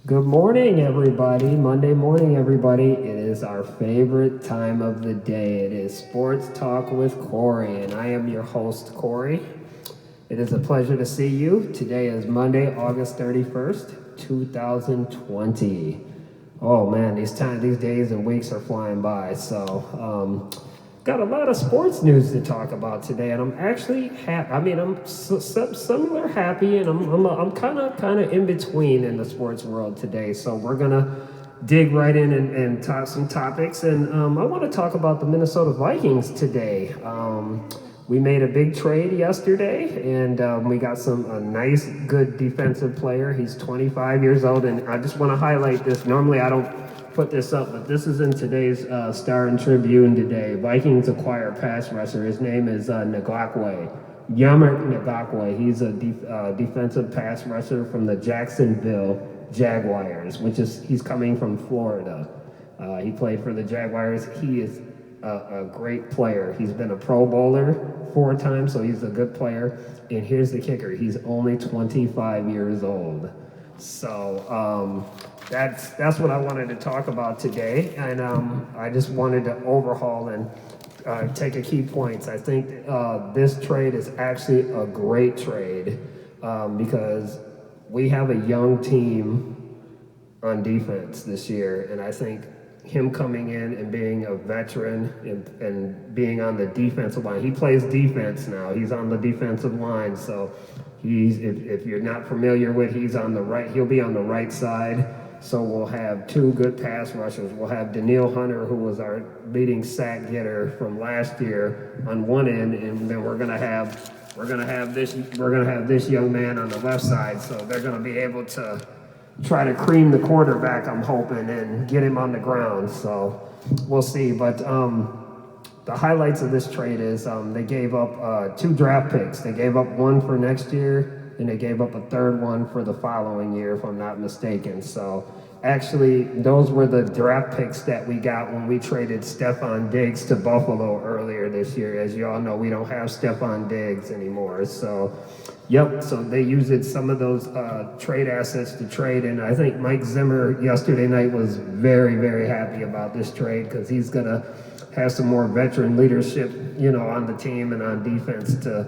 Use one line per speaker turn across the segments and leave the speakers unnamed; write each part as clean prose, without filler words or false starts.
Good morning, everybody. Monday morning, everybody. It is our favorite time of the day. It is Sports Talk with Corey, and I am your host, Corey. It is a pleasure to see you. Today is Monday, August 31st, 2020. Oh man, these days and weeks are flying by. Got a lot of sports news to talk about today, and I'm actually happy. I mean, some are happy, and I'm kind of in between in the sports world today. So we're gonna dig right in and talk some topics, and I want to talk about the Minnesota Vikings today. We made a big trade yesterday, and we got a nice, good defensive player. He's 25 years old, and I just want to highlight this. Normally, I don't put this up, but this is in today's Star and Tribune today. Vikings acquire pass rusher. His name is Ngakwe. Yammer Ngakwe. He's a defensive pass rusher from the Jacksonville Jaguars, he's coming from Florida. He played for the Jaguars. He is a great player. He's been a Pro Bowler 4 times, so he's a good player. And here's the kicker: he's only 25 years old. So that's what I wanted to talk about today, and I just wanted to overhaul and take a key points. I think this trade is actually a great trade because we have a young team on defense this year, and I think him coming in and being a veteran and being on the defensive line. He plays defense now. He's on the defensive line. So if you're not familiar with, he's on the right. He'll be on the right side. So we'll have 2 good pass rushers. We'll have Danielle Hunter, who was our leading sack getter from last year, on one end, and then we're gonna have this young man on the left side. So they're gonna be able to try to cream the quarterback, I'm hoping, and get him on the ground. So we'll see. But the highlights of this trade is they gave up 2 draft picks. They gave up 1 for next year, and they gave up a 3rd one for the following year, if I'm not mistaken. So actually, those were the draft picks that we got when we traded Stefon Diggs to Buffalo earlier this year. As you all know, we don't have Stefon Diggs anymore. So so they used some of those trade assets to trade, and I think Mike Zimmer yesterday night was very, very happy about this trade because he's going to have some more veteran leadership, on the team and on defense to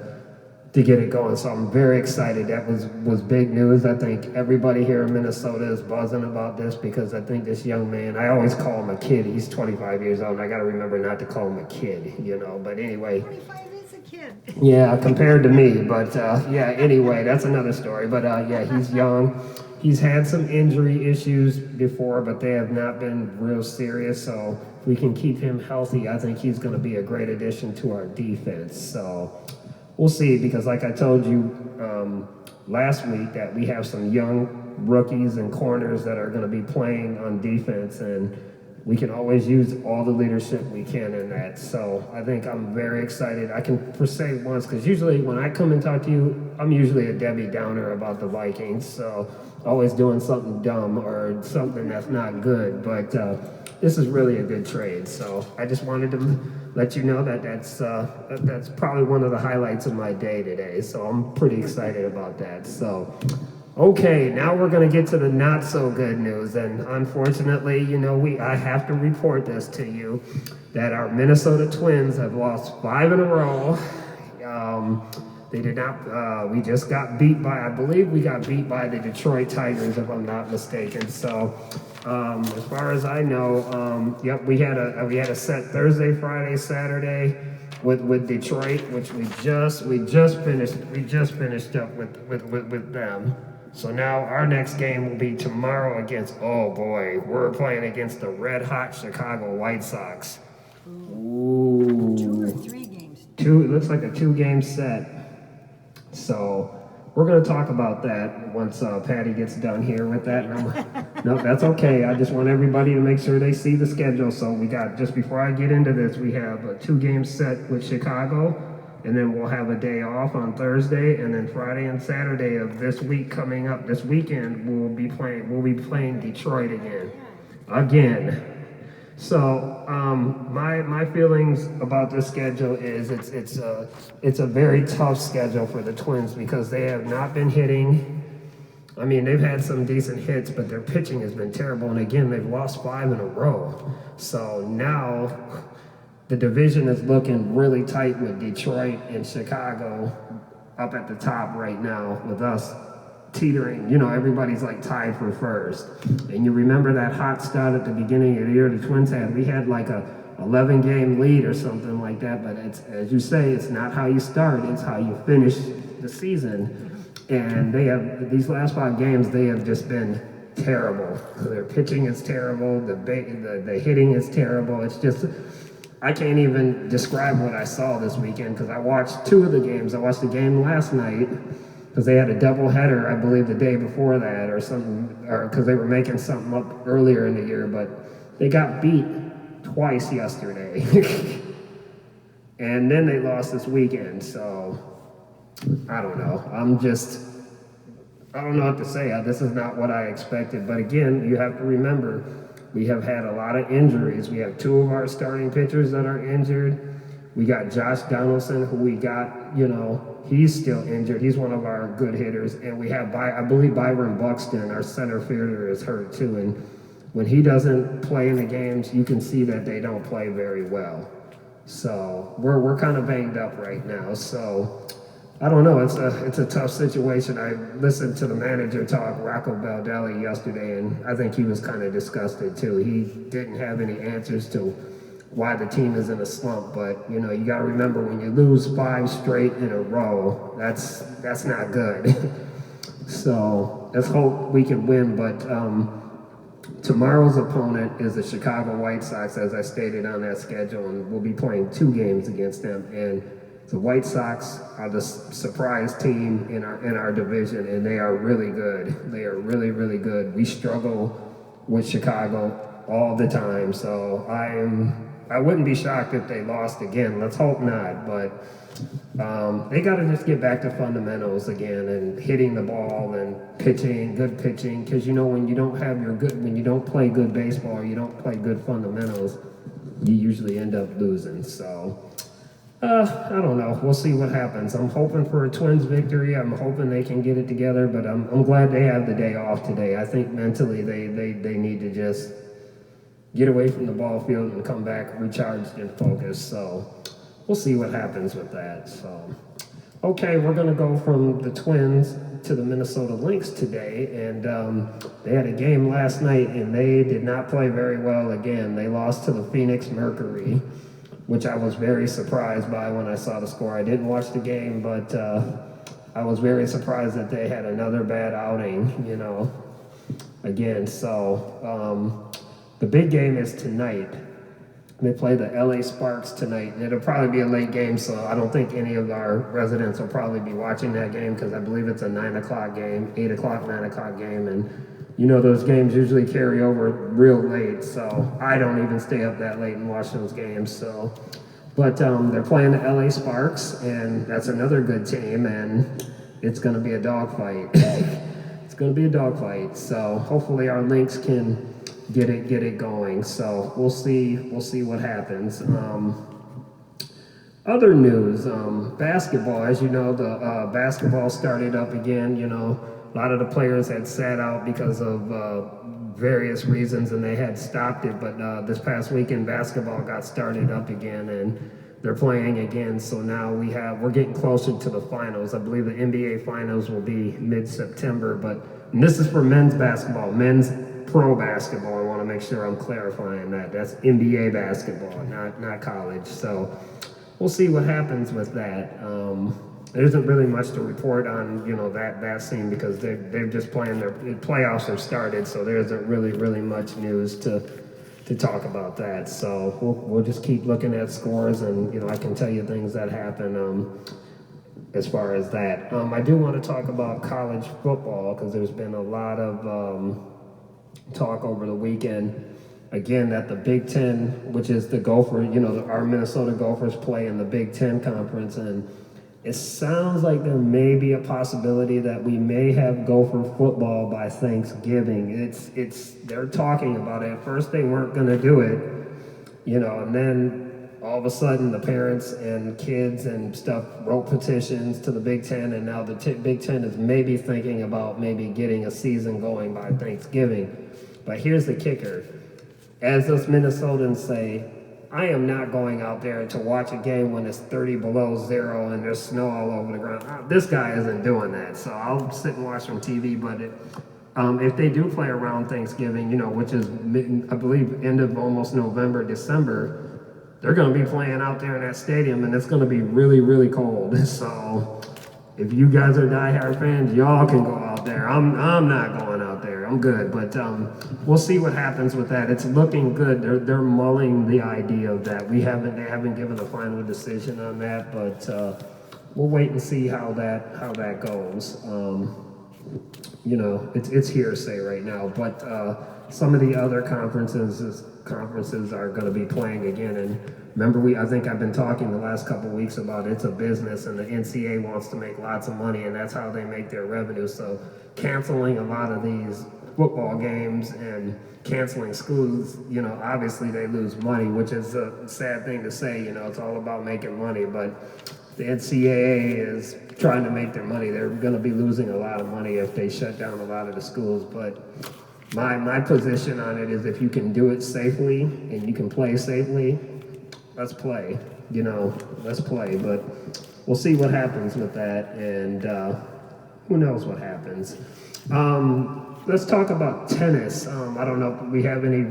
get it going. So I'm very excited. That was big news. I think everybody here in Minnesota is buzzing about this because I think this young man, I always call him a kid. He's 25 years old, and I got to remember not to call him a kid, But anyway.
25 is a kid.
Yeah, compared to me. But anyway, that's another story. But he's young. He's had some injury issues before, but they have not been real serious. So if we can keep him healthy, I think he's going to be a great addition to our defense. So we'll see, because like I told you last week, that we have some young rookies and corners that are going to be playing on defense, and we can always use all the leadership we can in that. So I think I'm very excited. I can say once, because usually when I come and talk to you, I'm usually a Debbie Downer about the Vikings. So always doing something dumb or something that's not good. But this is really a good trade. So I just wanted to let you know that's probably one of the highlights of my day today. So I'm pretty excited about that. So okay, now we're going to get to the not so good news, and unfortunately, I have to report this to you, that our Minnesota Twins have lost 5 in a row. They did not, we just got beat by, I believe we got beat by the Detroit Tigers, if I'm not mistaken. So as far as I know, we had a set Thursday, Friday, Saturday with Detroit, which we just finished up with them. So now our next game will be tomorrow we're playing against the red-hot Chicago White Sox. Ooh.
2 or 3 games.
It looks like a 2-game set. So we're going to talk about that once Patty gets done here with that. No, that's okay. I just want everybody to make sure they see the schedule. So we got, just before I get into this, we have a 2-game set with Chicago. And then we'll have a day off on Thursday, and then Friday and Saturday of this week coming up, this weekend, we'll be playing Detroit again. So my feelings about this schedule is it's a very tough schedule for the Twins because they have not been hitting I mean, they've had some decent hits, but their pitching has been terrible. And again, they've lost 5 in a row. So now the division is looking really tight with Detroit and Chicago up at the top right now, with us teetering. Everybody's like tied for first. And you remember that hot start at the beginning of the year the Twins had? We had like a 11-game lead or something like that. But it's, as you say, it's not how you start, it's how you finish the season. And they have, these last 5 games, they have just been terrible. Their pitching is terrible. The hitting is terrible. It's just, I can't even describe what I saw this weekend, because I watched 2 of the games. I watched the game last night because they had a doubleheader, I believe, the day before that or something, or because they were making something up earlier in the year. But they got beat twice yesterday. And then they lost this weekend. So I don't know. I don't know what to say. This is not what I expected. But again, you have to remember, we have had a lot of injuries. We have 2 of our starting pitchers that are injured. We got Josh Donaldson, who we got, he's still injured. He's one of our good hitters. And we have, I believe, Byron Buxton, our center fielder, is hurt too. And when he doesn't play in the games, you can see that they don't play very well. So we're kind of banged up right now. So I don't know. It's a tough situation. I listened to the manager talk, Rocco Baldelli, yesterday, and I think he was kind of disgusted too. He didn't have any answers to why the team is in a slump. But you got to remember, when you lose 5 straight in a row, that's not good. So let's hope we can win. But tomorrow's opponent is the Chicago White Sox, as I stated on that schedule, and we'll be playing 2 games against them. And the White Sox are the surprise team in our division, and they are really good. They are really, really good. We struggle with Chicago all the time, so I wouldn't be shocked if they lost again. Let's hope not, but they got to just get back to fundamentals again and hitting the ball and pitching, good pitching, because when you don't play good baseball, you don't play good fundamentals, you usually end up losing. So I don't know. We'll see what happens. I'm hoping for a Twins victory. I'm hoping they can get it together, but I'm glad they have the day off today. I think mentally they need to just get away from the ball field and come back recharged and focused. So we'll see what happens with that. So, okay, we're going to go from the Twins to the Minnesota Lynx today, and they had a game last night, and they did not play very well again. They lost to the Phoenix Mercury, which I was very surprised by when I saw the score. I didn't watch the game, but I was very surprised that they had another bad outing, again. So the big game is tonight. They play the LA Sparks tonight, and it'll probably be a late game, so I don't think any of our residents will probably be watching that game, because I believe it's a 9 o'clock game, 8 o'clock, 9 o'clock game, and those games usually carry over real late, so I don't even stay up that late and watch those games. So, but they're playing the LA Sparks, and that's another good team, and it's going to be a dogfight. It's going to be a dogfight. So hopefully our Lynx can get it going. So we'll see what happens. Other news, basketball. As you know, the basketball started up again. A lot of the players had sat out because of various reasons, and they had stopped it. But this past weekend, basketball got started up again, and they're playing again. So now we're getting closer to the finals. I believe the NBA finals will be mid-September. And this is for men's basketball, men's pro basketball. I want to make sure I'm clarifying that. That's NBA basketball, not college. So we'll see what happens with that. There isn't really much to report on, that scene, because they're just playing. Their playoffs have started, so there isn't really much news to talk about that. So we'll just keep looking at scores, and I can tell you things that happen as far as that. I do want to talk about college football, because there's been a lot of talk over the weekend. Again, that the Big Ten, which is the Gopher, our Minnesota Gophers play in the Big Ten Conference, and it sounds like there may be a possibility that we may have Gopher football by Thanksgiving. They're talking about it. At first they weren't going to do it, and then all of a sudden the parents and kids and stuff wrote petitions to the Big Ten, and now the Big Ten is maybe thinking about maybe getting a season going by Thanksgiving. But here's the kicker. As us Minnesotans say, I am not going out there to watch a game when it's 30 below zero and there's snow all over the ground. This guy isn't doing that, so I'll sit and watch on TV. But if they do play around Thanksgiving, which is, I believe, end of almost November, December, they're going to be playing out there in that stadium, and it's going to be really, really cold. So if you guys are diehard fans, y'all can go out there. I'm not going out there. I'm good, but we'll see what happens with that. It's looking good. They're mulling the idea of that. They haven't given a final decision on that, but we'll wait and see how that goes. It's hearsay right now, but some of the other conferences are going to be playing again. And remember, I think I've been talking the last couple of weeks about it's a business, and the NCAA wants to make lots of money, and that's how they make their revenue. So canceling a lot of these football games and canceling schools, obviously they lose money, which is a sad thing to say. It's all about making money, but the NCAA is trying to make their money. They're going to be losing a lot of money if they shut down a lot of the schools. But my position on it is, if you can do it safely and you can play safely, let's play. Let's play. But we'll see what happens with that, and who knows what happens. Let's talk about tennis. I don't know if we have any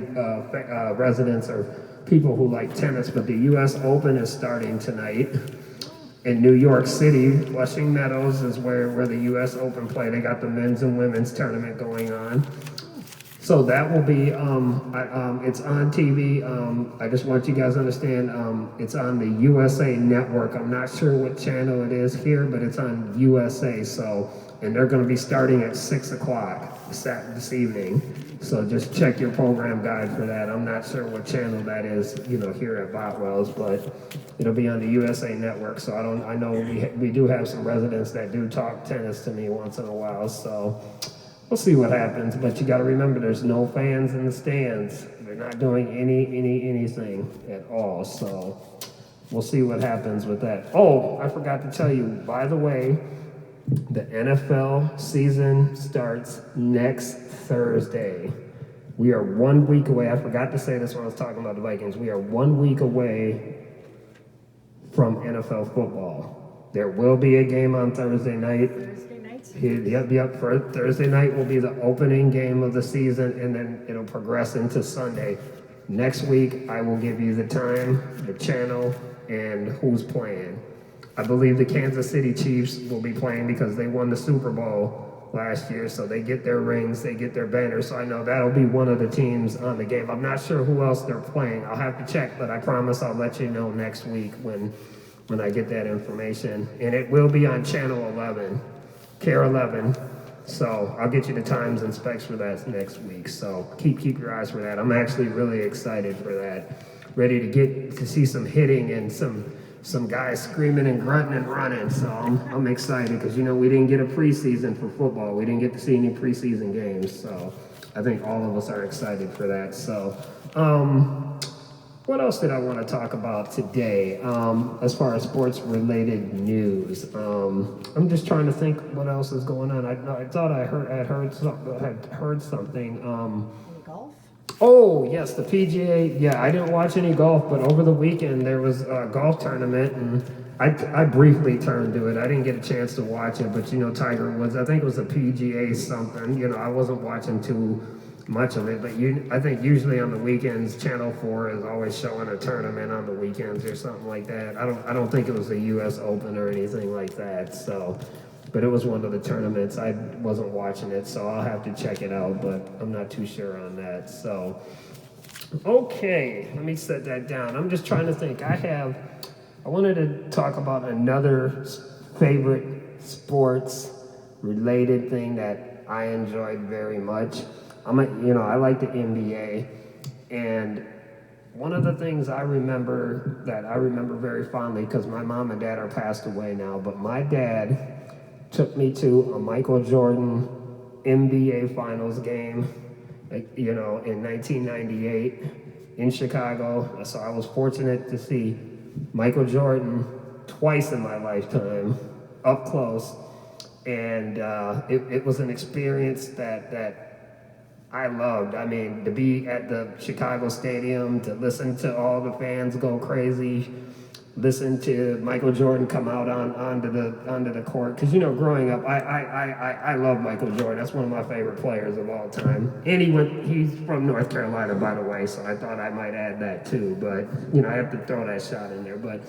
residents or people who like tennis, but the U.S. Open is starting tonight in New York City. Flushing Meadows is where the U.S. Open play. They got the men's and women's tournament going on. So that will be, it's on TV. I just want you guys to understand, it's on the USA Network. I'm not sure what channel it is here, but it's on USA. And they're going to be starting at 6 o'clock this evening. So just check your program guide for that. I'm not sure what channel that is, here at Botwell's, but it'll be on the USA Network. So I know we do have some residents that do talk tennis to me once in a while. So we'll see what happens, but you got to remember, there's no fans in the stands. They're not doing anything at all. So we'll see what happens with that. Oh, I forgot to tell you, by the way, the NFL season starts next Thursday. We are 1 week away. I forgot to say this when I was talking about the Vikings. We are 1 week away from NFL football. There will be a game on Thursday night. Yep. For Thursday night will be the opening game of the season, and then it'll progress into Sunday. Next week, I will give you the time, the channel, and who's playing. I believe the Kansas City Chiefs will be playing because they won the Super Bowl last year, so they get their rings, they get their banners, so I know that'll be one of the teams on the game. I'm not sure who else they're playing. I'll have to check, but I promise I'll let you know next week when I get that information. And it will be on Channel 11. Care 11, so I'll get you the times and specs for that next week. So keep your eyes for that. I'm actually really excited for that. Ready to get to see some hitting and some guys screaming and grunting and running. So I'm excited because we didn't get a preseason for football. We didn't get to see any preseason games. So I think all of us are excited for that. So what else did I want to talk about today as far as sports-related news? I'm just trying to think what else is going on. I thought I had heard something.
Golf?
Oh, yes, the PGA. Yeah, I didn't watch any golf, but over the weekend there was a golf tournament, and I briefly turned to it. I didn't get a chance to watch it, but Tiger Woods, I think it was a PGA something. I wasn't watching too much of it, but I think usually on the weekends, Channel 4 is always showing a tournament on the weekends or something like that. I don't think it was the U.S. Open or anything like that. So, but it was one of the tournaments. I wasn't watching it, so I'll have to check it out, but I'm not too sure on that. So, okay, let me set that down. I'm just trying to think. I wanted to talk about another favorite sports-related thing that I enjoyed very much. I like the NBA, and one of the things I remember very fondly, because my mom and dad are passed away now, but my dad took me to a Michael Jordan NBA Finals game, in 1998, in Chicago. So I was fortunate to see Michael Jordan twice in my lifetime, up close. And it was an experience that I loved. I mean, to be at the Chicago Stadium, to listen to all the fans go crazy, listen to Michael Jordan come out onto the court. Because growing up, I love Michael Jordan. That's one of my favorite players of all time. And he's from North Carolina, by the way, so I thought I might add that too. But I have to throw that shot in there. But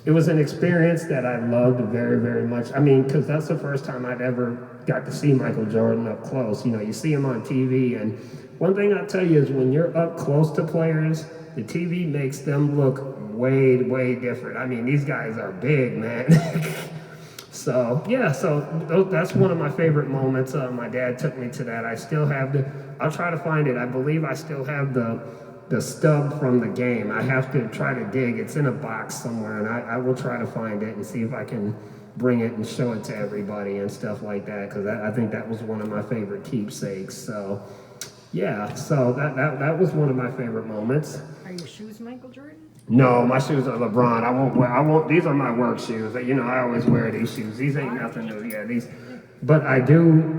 it was an experience that I loved very, very much. I mean, because that's the first time I'd ever got to see Michael Jordan up close. You see him on TV, and one thing I'll tell you is when you're up close to players, the TV makes them look way, way different. I mean, these guys are big, man. So that's one of my favorite moments. My dad took me to that. I still have I'll try to find it. I believe I still have the stub from the game. I have to try to dig. It's in a box somewhere, and I will try to find it and see if I can bring it and show it to everybody and stuff like that, because I think that was one of my favorite keepsakes. So that was one of my favorite moments.
Are your shoes Michael Jordan?
No, my shoes are LeBron. I won't. These are my work shoes. I always wear these shoes. These ain't nothing new. Yeah, these. But I do,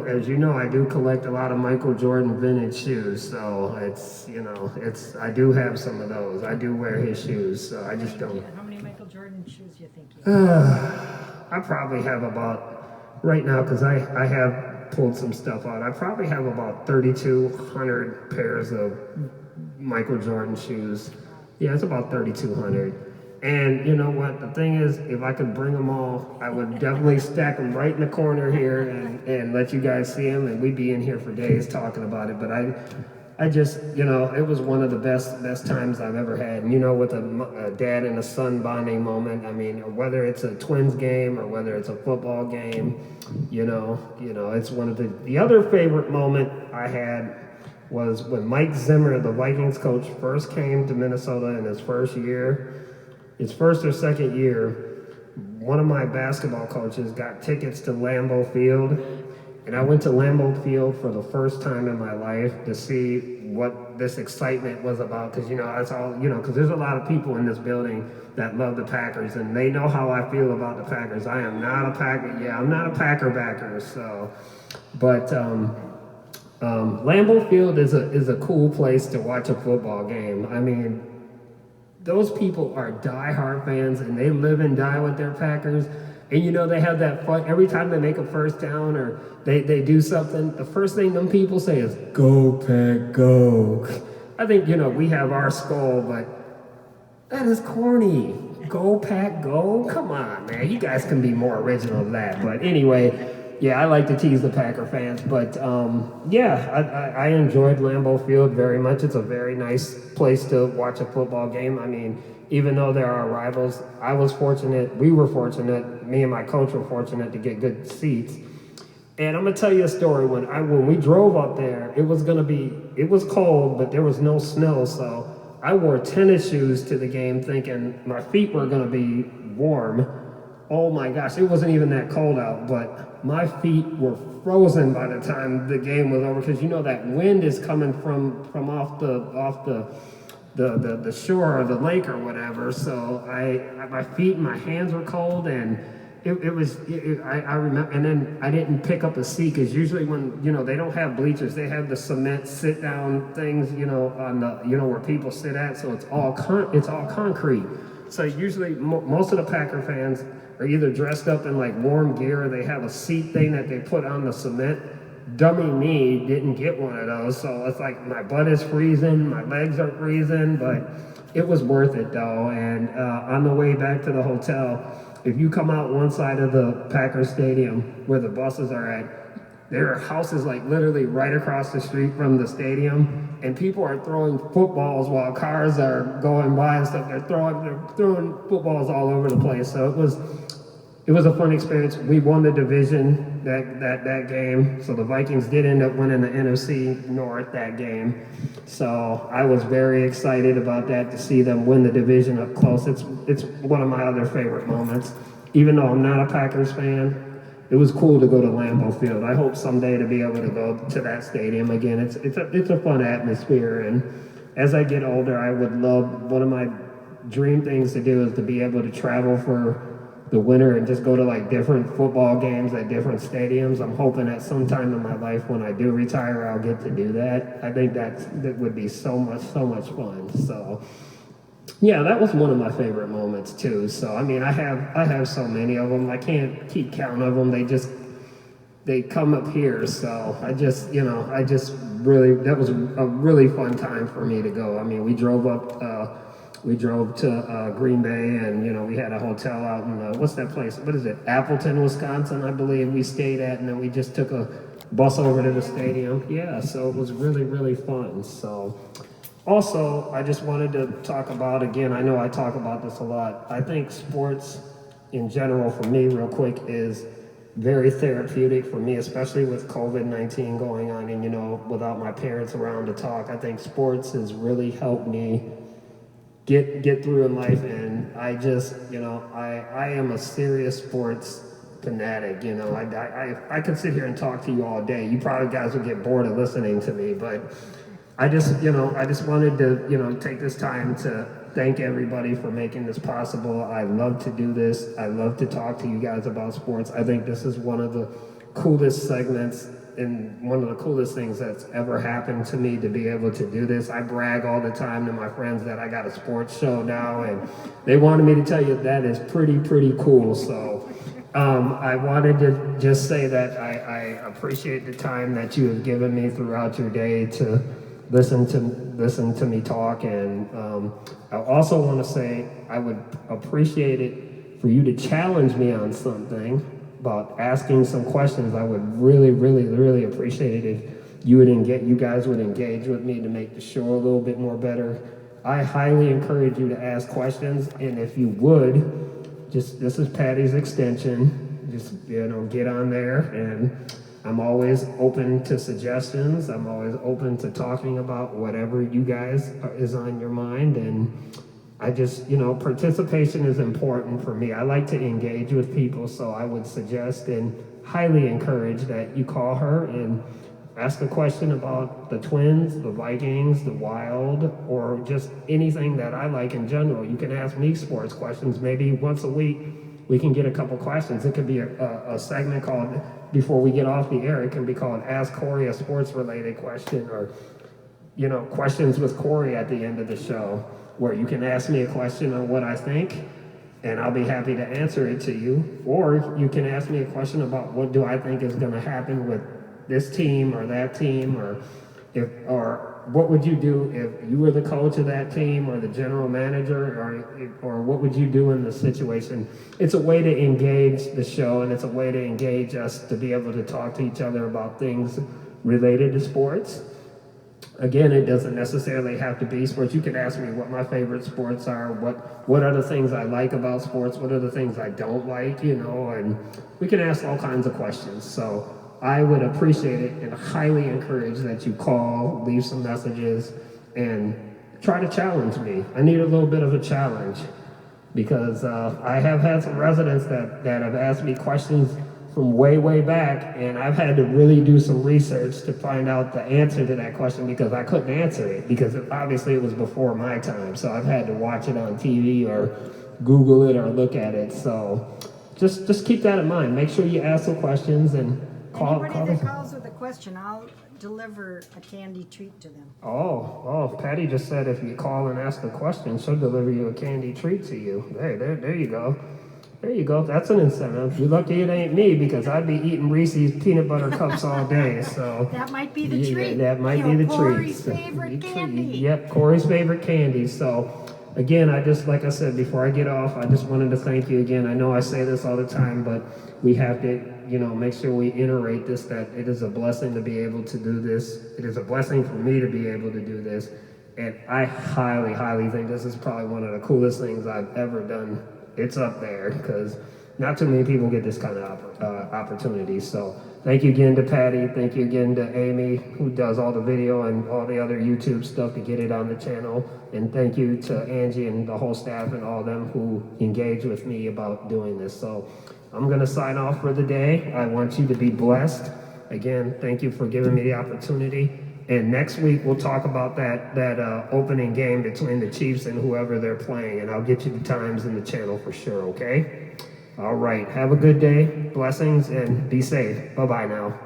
as I do collect a lot of Michael Jordan vintage shoes. So I do have some of those. I do wear his shoes. So I just don't.
How many Michael Jordan shoes do you think you have?
I probably have about, right now, because I have pulled some stuff out, I probably have about 3,200 pairs of Michael Jordan shoes. Yeah, it's about 3,200. And you know what? The thing is, if I could bring them all, I would definitely stack them right in the corner here and let you guys see them, and we'd be in here for days talking about it. But I just, it was one of the best times I've ever had. And with a dad and a son bonding moment, I mean, whether it's a Twins game or whether it's a football game, it's one of the other favorite moment I had was when Mike Zimmer, the Vikings coach, first came to Minnesota in his first or second year. One of my basketball coaches got tickets to Lambeau Field, and I went to Lambeau Field for the first time in my life to see what this excitement was about, because that's all, because there's a lot of people in this building that love the Packers, and they know how I feel about the Packers. I am not a Packer. Yeah, I'm not a Packer backer. So, but Lambeau Field is a cool place to watch a football game. I mean, those people are diehard fans, and they live and die with their Packers. And they have that fun every time they make a first down or they do something. The first thing them people say is "Go Pack, go!" I think we have our skull, but that is corny. Go Pack, go! Come on, man. You guys can be more original than that. But anyway. Yeah, I like to tease the Packer fans, but I enjoyed Lambeau Field very much. It's a very nice place to watch a football game. I mean, even though there are rivals, we were fortunate, me and my coach were fortunate to get good seats. And I'm gonna tell you a story. When we drove up there, it was cold, but there was no snow, so I wore tennis shoes to the game thinking my feet were gonna be warm. Oh my gosh, it wasn't even that cold out, but my feet were frozen by the time the game was over, because that wind is coming from off the shore or the lake or whatever. So my feet and my hands were cold, and I remember. And then I didn't pick up a seat, because usually when they don't have bleachers, they have the cement sit down things on the where people sit at. So it's all concrete. So usually most of the Packer fans are either dressed up in like warm gear, or they have a seat thing that they put on the cement. Dummy me didn't get one of those, so it's like my butt is freezing, my legs are freezing, but it was worth it though. And on the way back to the hotel, if you come out one side of the Packers Stadium where the buses are at, there are houses like literally right across the street from the stadium, and people are throwing footballs while cars are going by and stuff. They're throwing footballs all over the place. So it was a fun experience. We won the division that game. So the Vikings did end up winning the NFC North that game. So I was very excited about that, to see them win the division up close. It's one of my other favorite moments. Even though I'm not a Packers fan, it was cool to go to Lambeau Field. I hope someday to be able to go to that stadium again. It's a fun atmosphere, as I get older, I would love, one of my dream things to do is to be able to travel for the winter and just go to like different football games at different stadiums. I'm hoping at some time in my life when I do retire, I'll get to do that. I think that would be so much fun. So yeah, that was one of my favorite moments too. So I mean, I have so many of them. I can't keep count of them. They come up here. So I just really, that was a really fun time for me to go. I mean, we drove to Green Bay, and we had a hotel out in what's that place? What is it? Appleton, Wisconsin, I believe we stayed at, and then we just took a bus over to the stadium. Yeah, so it was really fun. So also, I just wanted to talk about, again, I know I talk about this a lot. I think sports in general, for me, real quick, is very therapeutic for me, especially with COVID-19 going on, and without my parents around to talk. I think sports has really helped me get through in life, and I just I am a serious sports fanatic. I could sit here and talk to you all day. You probably guys would get bored of listening to me, but I just wanted to take this time to thank everybody for making this possible. I love to do this. I love to talk to you guys about sports. I think this is one of the coolest segments and one of the coolest things that's ever happened to me, to be able to do this. I brag all the time to my friends that I got a sports show now, and they wanted me to tell you that is pretty cool. So I wanted to just say that I appreciate the time that you have given me throughout your day to listen to me talk, and I also want to say I would appreciate it for you to challenge me on something, about asking some questions. I would really appreciate it if you guys would engage with me to make the show a little bit more better. I highly encourage you to ask questions, and if you would, this is Patty's extension. Just get on there, and I'm always open to suggestions. I'm always open to talking about whatever you guys is on your mind, and I just, participation is important for me. I like to engage with people, so I would suggest and highly encourage that you call her and ask a question about the Twins, the Vikings, the Wild, or just anything that I like in general. You can ask me sports questions. Maybe once a week we can get a couple questions. It could be a segment called, before we get off the air, it can be called Ask Corey a Sports Related Question, or questions with Corey at the end of the show, where you can ask me a question on what I think, and I'll be happy to answer it to you. Or you can ask me a question about what do I think is going to happen with this team or that team, or what would you do if you were the coach of that team or the general manager, or what would you do in this situation? It's a way to engage the show, and it's a way to engage us to be able to talk to each other about things related to sports. Again, it doesn't necessarily have to be sports. You can ask me what my favorite sports are, what are the things I like about sports, what are the things I don't like, and we can ask all kinds of questions. So I would appreciate it and highly encourage that you call, leave some messages, and try to challenge me. I need a little bit of a challenge, because I have had some residents that have asked me questions from way back, and I've had to really do some research to find out the answer to that question, because I couldn't answer it, because obviously it was before my time. So I've had to watch it on TV or Google it or look at it. So just keep that in mind. Make sure you ask some questions and call.
Anybody that calls with a question, I'll deliver a candy treat to them.
Oh, Patty just said if you call and ask a question, she'll deliver you a candy treat to you. There you go. There you go. That's an incentive. You're lucky it ain't me, because I'd be eating Reese's peanut butter cups all day. So
that might be the treat.
That might be the treat.
Corey's favorite candy.
Yep, Corey's favorite candy. So again, like I said before I get off, I just wanted to thank you again. I know I say this all the time, but we have to, make sure we iterate this, that it is a blessing to be able to do this. It is a blessing for me to be able to do this. And I highly think this is probably one of the coolest things I've ever done. It's up there, because not too many people get this kind of opportunity. So thank you again to Patty. Thank you again to Amy, who does all the video and all the other YouTube stuff to get it on the channel. And thank you to Angie and the whole staff and all of them who engage with me about doing this. So I'm going to sign off for the day. I want you to be blessed. Again, thank you for giving me the opportunity. And next week we'll talk about that opening game between the Chiefs and whoever they're playing, and I'll get you the times and the channel for sure. Okay. All right. Have a good day. Blessings and be safe. Bye bye now.